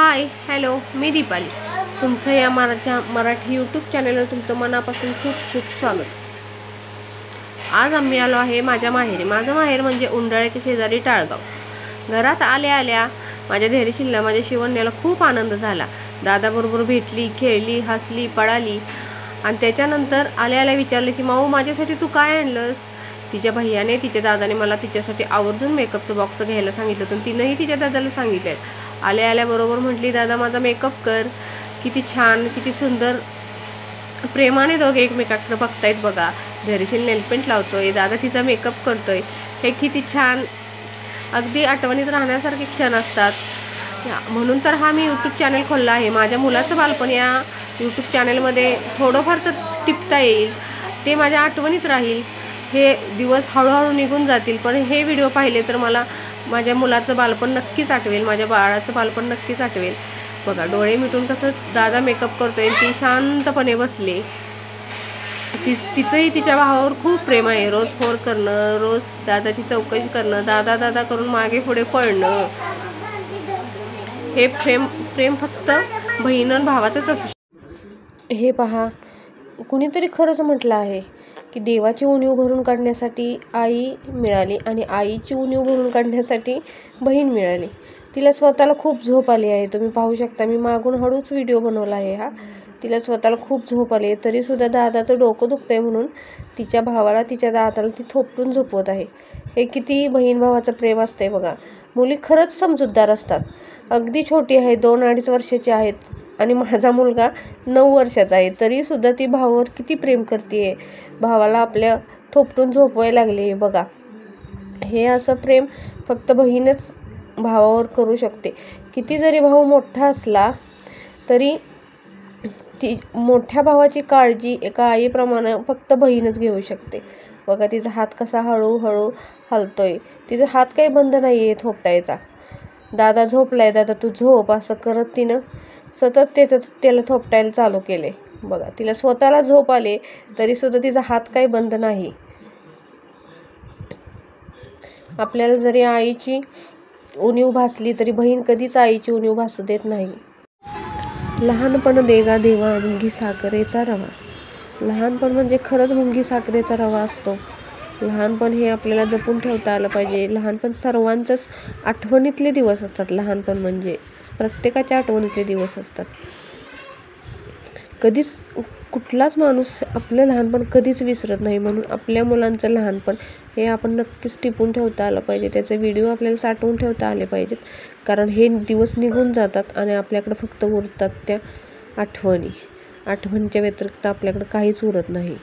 Hi hello मी दीपाली तुमचं या Marathi YouTube चॅनलवर तुमचं मनापासून खूप खूप स्वागत। आज आम्ही आलो आहे माझ्या माहेरी। माझं माहेर म्हणजे उंडाळ्याच्या शेजारी टाळगाव। घरात आल्या आल्या माझ्या धैर्यशीलला माझ्या शिवण्याला खूप आनंद झाला। दादाबरोबर भेटली, खेळली, हसली, पळाली आणि त्याच्यानंतर आल्या आल्या विचारलं की माऊ माझ्यासाठी तू काय आणलंस। तिच्या भैयाने तिच्या दादाने मला तिच्यासाठी आवर्जून मेकअपचं बॉक्स घ्यायला सांगितलं होतं। तिनंही तिच्या दादाला सांगितलं। आल्या आल्या बरोबर म्हटली दादा माझा मेकअप कर। किती छान किती सुंदर प्रेमाने दोघे एकमेकांकडे बघतायत बघा। धैर्यशील नेलपेंट लावतोय, दादा तिचा मेकअप करतोय। हे किती छान अगदी आठवणीत राहण्यासारखे क्षण असतात। म्हणून तर हा मी यूट्यूब चॅनल खोलला आहे। माझ्या मुलाचं बालपण या यूट्यूब चॅनलमध्ये थोडंफार तर टिपता येईल, ते माझ्या आठवणीत राहील। हे दिवस हळूहळू निघून जातील, पण हे व्हिडिओ पाहिले तर मला माझ्या मुलाचं बालपण नक्कीच आठवेल, माझ्या बाळाचं बालपण नक्कीच आठवेल। बघा डोळे मिटून कसं दादा मेकअप करतोय, ती शांतपणे बसले। तिचंही तिच्या भावावर खूप प्रेम आहे। रोज फोन करणं, रोज दादाची चौकशी करणं, दादा दादा करून मागे पुढे पळणं, हे प्रेम फक्त बहिण भावाचंच असू। हे पहा कुणीतरी खरंच म्हटलं आहे की देवाची उणीव भरून काढण्यासाठी आई मिळाली आणि आईची उणीव भरून काढण्यासाठी बहीण मिळाली। तिला स्वतःला खूप झोप आली आहे। तुम्ही पाहू शकता, मी मागून हळूच व्हिडिओ बनवला आहे हा। तिला स्वतःला खूप झोप आली आहे, तरीसुद्धा दादाचं डोकं दुखतंय म्हणून तिच्या भावाला तिच्या दादाला ती थोपटून झोपवत आहे। हे किती बहीण भावाचं प्रेम असतंय बघा। मुली खरंच समजूतदार असतात। अगदी छोटी आहे, 2-2.5 वर्षाची आहेत आणि माझा मुलगा 9 वर्षाचा आहे, तरीसुद्धा ती भावावर किती प्रेम करते। भावाला आपल्या थोपटून झोपवायला लागले बघा। हे असं प्रेम फक्त बहीणच भावावर करू शकते। किती जरी भाऊ मोठा असला तरी ती मोठ्या भावाची काळजी एका आईप्रमाणे फक्त बहीणच घेऊ शकते। बघा तिचा हात कसा हळूहळू हलतोय, तिचा हात काही बंद नाही आहे थोपटायचा। दादा झोपलाय, दादा तू झोप असं करत तिनं सतत त्याला थोपटायला चालू केले बघा। तिला स्वतःला झोप आले तरीसुद्धा तिचा हात काही बंद नाही। आपल्याला जरी आईची उणीव भासली तरी बहीण कधीच आईची उणीव भासू देत नाही। लहानपण देगा देवा मुंगी साखरेचा रवा। लहानपण म्हणजे खरंच मुंगी साखरेचा रवा असतो। लहानपण हे आपल्याला जपून ठेवता आलं पाहिजे। लहानपण सर्वांचंच आठवणीतले दिवस असतात। लहानपण म्हणजे प्रत्येकाच्या आठवणीतले दिवस असतात। कधीच कुठलाच माणूस आपलं लहानपण कधीच विसरत नाही। म्हणून आपल्या मुलांचं लहानपण हे आपण नक्कीच टिपून ठेवता आलं पाहिजे। त्याचे व्हिडिओ आपल्याला साठवून ठेवता आले पाहिजेत, कारण हे दिवस निघून जातात आणि आपल्याकडे फक्त उरतात त्या आठवणी। आठवणीच्या व्यतिरिक्त आपल्याकडे काहीच उरत नाही।